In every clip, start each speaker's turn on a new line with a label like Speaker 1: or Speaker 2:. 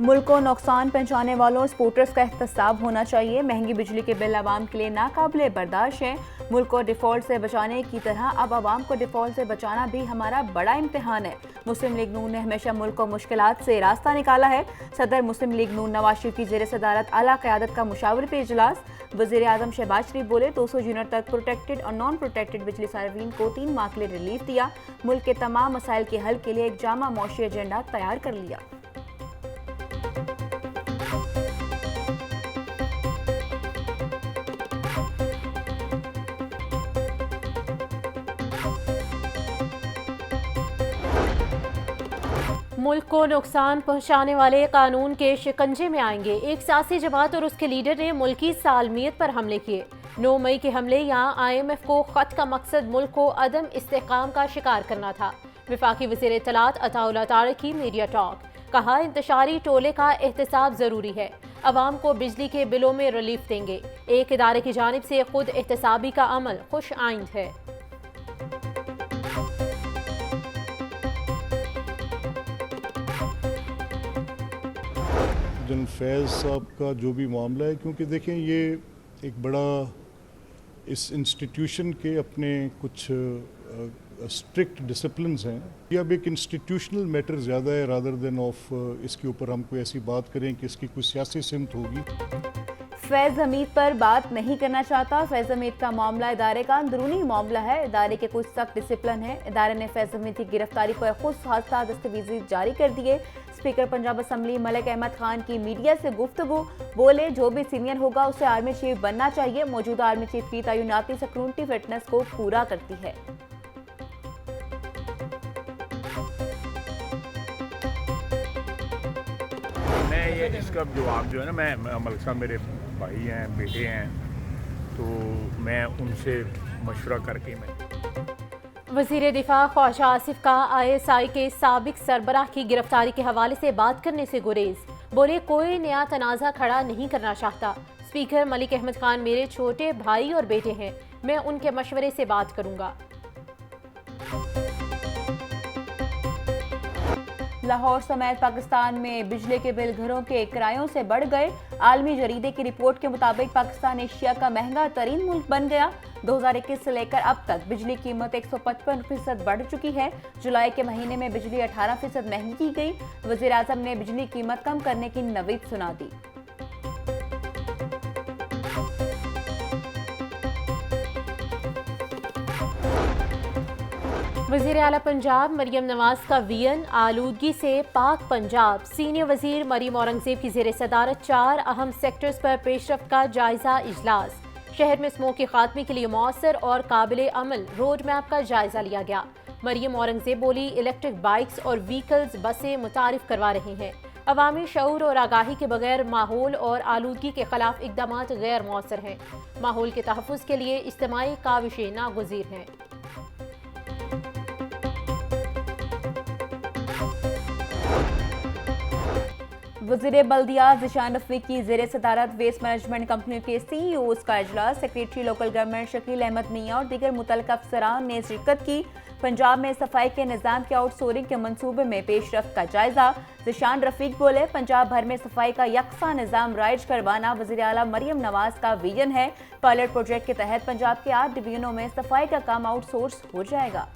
Speaker 1: मुल्क को नुकसान पहुंचाने वालों स्पोर्टर्स का एहतसाब होना चाहिए। महंगी बिजली के बिल आवाम के लिए नाकाबिले बर्दाश्त हैं। मुल्क को डिफॉल्ट से बचाने की तरह अब आवाम को डिफॉल्ट से बचाना भी हमारा बड़ा इम्तिहान है। मुस्लिम लीग नून ने हमेशा मुल्क को मुश्किलात से रास्ता निकाला है। सदर मुस्लिम लीग नून नवाज शरीफ की जेर सदारत आला क़यादत का मुशावरती इजलास। वज़ीर आज़म शहबाज शरीफ बोले 200 यूनिट तक प्रोटेक्टेड और नॉन प्रोटेक्टेड बिजली सार्फिन को 3 माह के लिए रिलीफ दिया। मुल्क के तमाम मसाइल के हल के लिए एक जामा मौशी एजेंडा तैयार कर लिया।
Speaker 2: मुल्क को नुकसान पहुंचाने वाले कानून के शिकंजे में आएंगे। एक सियासी जमात और उसके लीडर ने मुल्की सालमियत पर हमले किए। 9 मई के हमले या IMF को खत का मकसद मुल्क को अदम इस्तेहकाम का शिकार करना था। वफाकी वज़ीर इत्तलात अताउल्लाह तारिक की मीडिया टॉक, कहा इंतशारी टोले का एहतसाब जरूरी है। अवाम को बिजली के बिलों में रिलीफ देंगे। एक इदारे की जानिब से खुद एहतसाबी का अमल खुश आइंद है।
Speaker 3: जन फैज़ साहब का जो भी मामला है, क्योंकि देखें ये एक बड़ा इस इंस्टीट्यूशन के अपने कुछ स्ट्रिक्ट डिसिप्लिन्स हैं। ये अब एक इंस्टीट्यूशनल मैटर ज़्यादा है रादर देन ऑफ इसके ऊपर हम कोई ऐसी बात करें कि इसकी कोई सियासी सिमत होगी।
Speaker 1: फैज़ हमीद पर बात नहीं करना चाहता। फैज़ हमीद का मामला इदारे का अंदरूनी मामला है। इदारे के कुछ सख्त डिसिप्लिन है। इदारे ने फैज़ हमीद की गिरफ्तारी पर खुद हादसा दस्तावेज़ जारी कर दिए। स्पीकर पंजाब असम्बली मलिक अहमद खान की मीडिया से गुफ्तगू, बोले जो भी सीनियर होगा उसे आर्मी चीफ बनना चाहिए। मौजूदा आर्मी चीफ की तैनाती सिक्योरिटी फिटनेस को पूरा करती है।
Speaker 4: मैं ये इसका जवाब जो है ना, मैं मलिक साहब मेरे भाई हैं, बेटे हैं, तो मैं उनसे मशवरा करके मैं
Speaker 2: वज़ीर दिफा ख्वाजा आसिफ का ISI के साबिक सरबराह की गिरफ्तारी के हवाले से बात करने से गुरेज, बोले कोई नया तनाज़ा खड़ा नहीं करना चाहता। स्पीकर मलिक अहमद खान मेरे छोटे भाई और बेटे हैं, मैं उनके मशवरे से बात करूंगा।
Speaker 1: लाहौर समेत पाकिस्तान में बिजली के बिल घरों के किरायों से बढ़ गए। आलमी जरीदे की रिपोर्ट के मुताबिक पाकिस्तान एशिया का महंगा तरीन मुल्क बन गया। 2021 से लेकर अब तक बिजली कीमत 155% बढ़ चुकी है। जुलाई के महीने में बिजली 18% महंगी की गई। वज़ीर आज़म ने बिजली कीमत कम करने की नवीद सुना दी।
Speaker 2: वज़ीर आला पंजाब मरियम नवाज का VN आलूदगी से पाक पंजाब। सीनियर वज़ीर मरीम औरंगजेब की ज़ेर सदारत 4 अहम सेक्टर्स पर पेशरफ्त का जायजा इजलास। शहर में स्मोक के खात्मे के लिए मौसर और काबिल अमल रोड मैप का जायजा लिया गया। मरियम औरंगजेब बोली इलेक्ट्रिक बाइक्स और व्हीकल्स बसें मुतारिफ करवा रहे हैं। अवामी शऊर और आगाही के बगैर माहौल और आलूदगी के खिलाफ इकदाम गैर मौसर हैं। माहौल के तहफ़्फ़ुज़ के लिए इज्तिमाई काविशें नागुज़ीर हैं।
Speaker 1: वज़ीर बल्दियात ज़िशान रफ़ीक की ज़ेर सदारत वेस्ट मैनेजमेंट कंपनियों के CEOs का इजलास। Secretary local government Shakeel Ahmed Miyan और दीगर मुतल्लिक़ अफसरान ने शिरकत की। पंजाब में सफाई के निज़ाम के आउटसोर्सिंग के मनसूबे में पेशरफ्त का जायजा। ज़िशान रफ़ीक बोले पंजाब भर में सफाई का यकसा निज़ाम राइज करवाना वज़ीर आला मरियम नवाज का विजन है। पायलट प्रोजेक्ट के तहत पंजाब के 8 डिवीजनों में सफाई का काम आउटसोर्स हो जाएगा।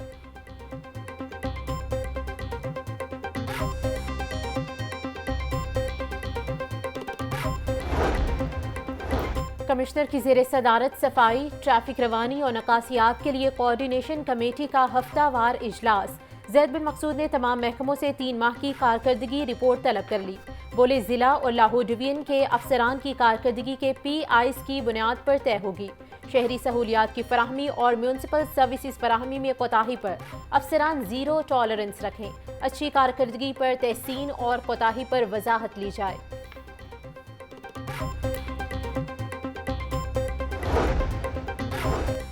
Speaker 2: कमिश्नर की ज़ेर सदारत सफाई, ट्रैफिक रवानी और नकासियात के लिए कोऑर्डिनेशन कमेटी का हफ्तावार इजलास। ज़ैद बिन मकसूद ने तमाम महकमों से 3 माह की कारकर्दगी रिपोर्ट तलब कर ली। बोले ज़िला और लाहौर डिवीजन के अफसरान की कारकर्दगी के PIs की बुनियाद पर तय होगी। शहरी सहूलियात की फराहमी और म्यूनसिपल सर्विसेज फराहमी में कोताही पर अफसरान ज़ीरो टॉलरेंस रखें। अच्छी कारकर्दगी पर तहसीन और कोताही पर वजाहत ली जाए।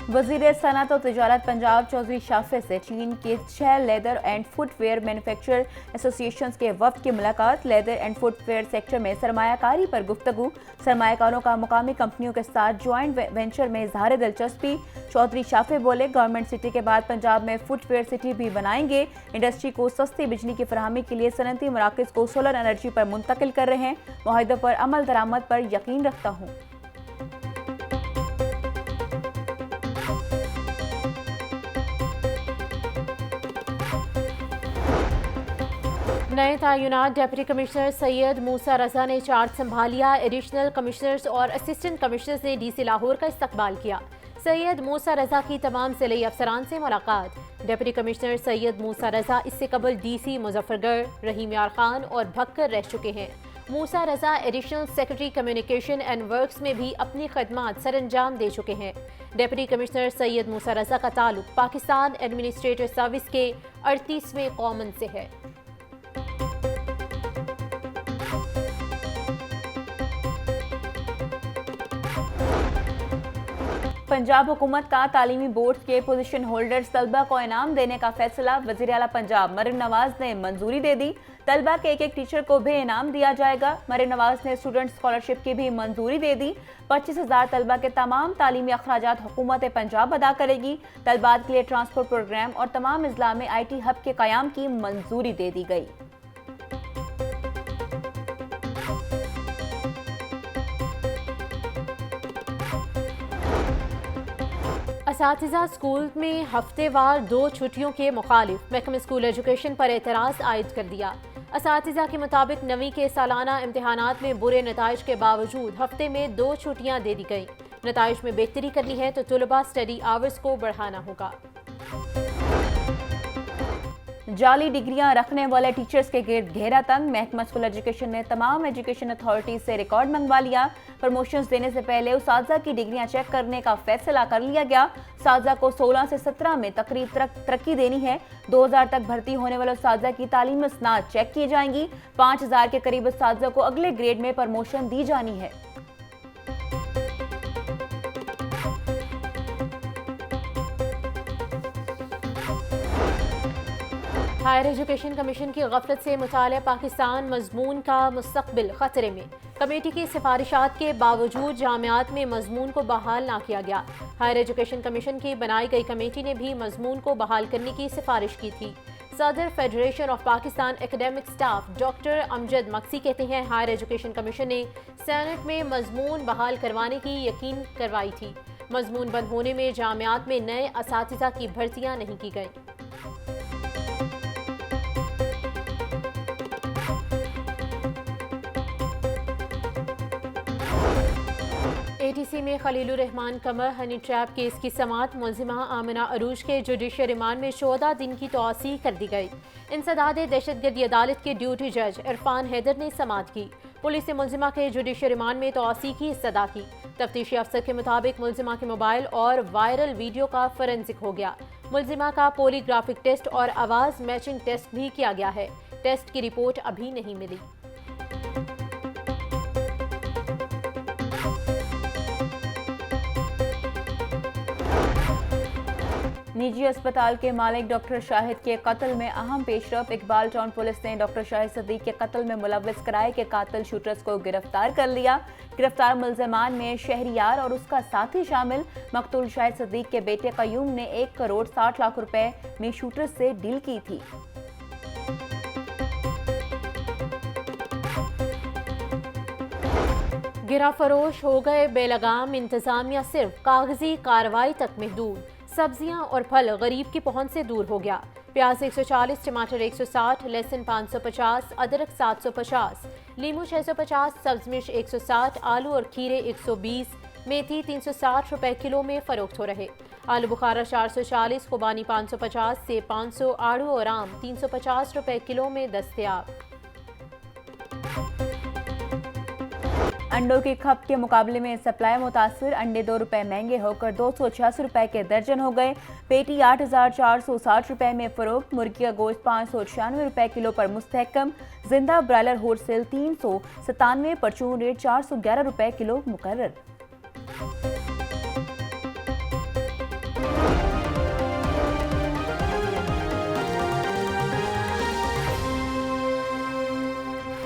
Speaker 1: वज़ीर सनअत और तिजारत पंजाब चौधरी शाफिर से चीन के 6 leather and footwear manufacturer association के वफ्द की मुलाकात। लेदर एंड फुटवेयर सेक्टर में सरमायाकारी पर गुफ्तगू। सरमायाकारों का मुकामी कंपनियों के साथ ज्वाइंट वेंचर में इजहार दिलचस्पी। चौधरी शाफिर बोले, गवर्नमेंट सिटी के बाद पंजाब में फुटवेयर सिटी भी बनाएंगे। इंडस्ट्री को सस्ती बिजली की फराहमी के लिए सनती मराकज़ को सोलर एनर्जी पर मुंतकिल कर रहे हैं। मुआहिदों पर अमल दरामद पर यकीन रखता हूँ।
Speaker 2: नए तयनात डिप्टी कमिश्नर सैयद मूसा रजा ने चार्ज संभालिया। एडिशनल कमिश्नर्स और असिस्टेंट कमिश्नर्स ने डीसी लाहौर का इस्तकबाल किया। सैयद मूसा रजा की तमाम ज़िले अफसरान से मुलाकात। डिप्टी कमिश्नर सैयद मूसा रजा इससे कबल डीसी मुजफ्फरगढ़, रहीम यार खान और भक्कर रह चुके हैं। Musa Raza additional secretary communication and works में भी अपनी खदमात सरअंजाम दे चुके हैं। डिप्टी कमिश्नर सैयद मूसा रजा का ताल्लुक पाकिस्तान एडमिनिस्ट्रेटिव सर्विस के 38वें कॉमन से है।
Speaker 1: पंजाब हुकूमत का तालीमी बोर्ड के पोजीशन होल्डर्स तलबा को इनाम देने का फैसला। वज़ीर आला पंजाब मरियम नवाज ने मंजूरी दे दी। तलबा के एक टीचर को भी इनाम दिया जाएगा। मरियम नवाज ने स्टूडेंट स्कॉलरशिप की भी मंजूरी दे दी। 25,000 तलबा के तमाम तालीमी अखराजात हुकूमत पंजाब अदा करेगी। तलबात के लिए ट्रांसपोर्ट प्रोग्राम और तमाम अजला में IT हब के क़याम की मंजूरी दे दी गई।
Speaker 2: असातिज़ा स्कूल में हफ्तेवार 2 छुट्टियों के मुखालिफ महकमे स्कूल एजुकेशन पर एतराज़ आयद कर दिया। असातिज़ा के मुताबिक 9वीं के सालाना इम्तिहानात में बुरे नताइज के बावजूद हफ्ते में 2 छुट्टियां दे दी गई। नताइज में बेहतरी करनी है तो तुलबा स्टडी आवर्स को बढ़ाना होगा।
Speaker 1: जाली डिग्रियां रखने वाले टीचर्स के गिर्द घेरा तंग। महकमा स्कूल एजुकेशन ने तमाम एजुकेशन अथॉरिटीज से रिकॉर्ड मंगवा लिया। प्रमोशंस देने से पहले उस्ताजा की डिग्रियां चेक करने का फैसला कर लिया गया। उस्ताजा को 16 से 17 में तकरीब तरक्की देनी है। 2000 तक भर्ती होने वाले उस्ताजा की तालीम स्नात चेक की जाएंगी। 5000 के करीब उस्ताजा को अगले ग्रेड में प्रमोशन दी जानी है।
Speaker 2: हायर एजुकेशन कमीशन की गफलत से मुतालिया पाकिस्तान मजमून का मुस्तकबिल खतरे में। कमेटी की सिफारिशात के बावजूद जामियात में मजमून को बहाल ना किया गया। हायर एजुकेशन कमीशन की बनाई गई कमेटी ने भी मजमून को बहाल करने की सिफारिश की थी। सदर federation of Pakistan academic staff doctor Amjad Maksi कहते हैं, हायर एजुकेशन कमीशन ने सेनेट में मजमून बहाल करवाने की यकीन करवाई थी। मजमून बंद होने में जामियात में नए असातिज़ा की भर्तियां नहीं की गई। ATC में खलीलुर रहमान कमर हनी ट्रैप केस की समात। मुलजिमा आमिना अरूज के जुडिशियल रिमांड में 14 दिन की तौसीह कर दी गई। इंसदाद दहशतगर्दी अदालत के ड्यूटी जज इरफान हैदर ने समात की। पुलिस ने मुलजिमा के जुडिशियल रिमांड में तौसीह की इस्तदा की। तफ्तीशी अफसर के मुताबिक मुलजिमा के मोबाइल और वायरल वीडियो का फोरेंसिक हो गया। मुलजिमा का पॉलीग्राफिक टेस्ट और आवाज़ मैचिंग टेस्ट भी किया गया है। टेस्ट की रिपोर्ट अभी नहीं मिली।
Speaker 1: निजी अस्पताल के मालिक डॉक्टर शाहिद के कत्ल में अहम पेशरफ। इकबाल टाउन पुलिस ने डॉक्टर शाहिद सदीक के कत्ल में मुलव्वस किराए के कातिल शूटर्स को गिरफ्तार कर लिया। गिरफ्तार मुलजमान में शहरियार और उसका साथी शामिल। मकतूल शाहिद सदीक के बेटे कयूम ने 1 करोड़ 60 लाख रुपए में शूटर्स से डील की थी।
Speaker 2: गिरा फरोश हो गए बेलगाम। इंतजामिया सिर्फ कागजी कार्रवाई तक महदूद। सब्जियां और फल गरीब की पहुंच से दूर हो गया। प्याज 140, टमाटर 160, लहसुन 550, अदरक 750, लीमू 650, सब्ज मिर्च 160, आलू और खीरे 120, मेथी 360 रुपए किलो में फरोख्त हो रहे। आलू बुखारा 440, खुबानी 550 से 500, आड़ू और आम 350 रुपए किलो में दस्तयाब।
Speaker 1: अंडों की खपत के मुकाबले में सप्लाई मुतासिर। अंडे 2 रुपए महंगे होकर 286 रुपए के दर्जन हो गए। पेटी 8,460 रुपए में फरोख्त। मुर्गी का गोश्त 596 रुपए किलो पर मुस्तहकम। जिंदा ब्रायलर होलसेल 397, परचून रेट 411 रुपए किलो मुकर्रर।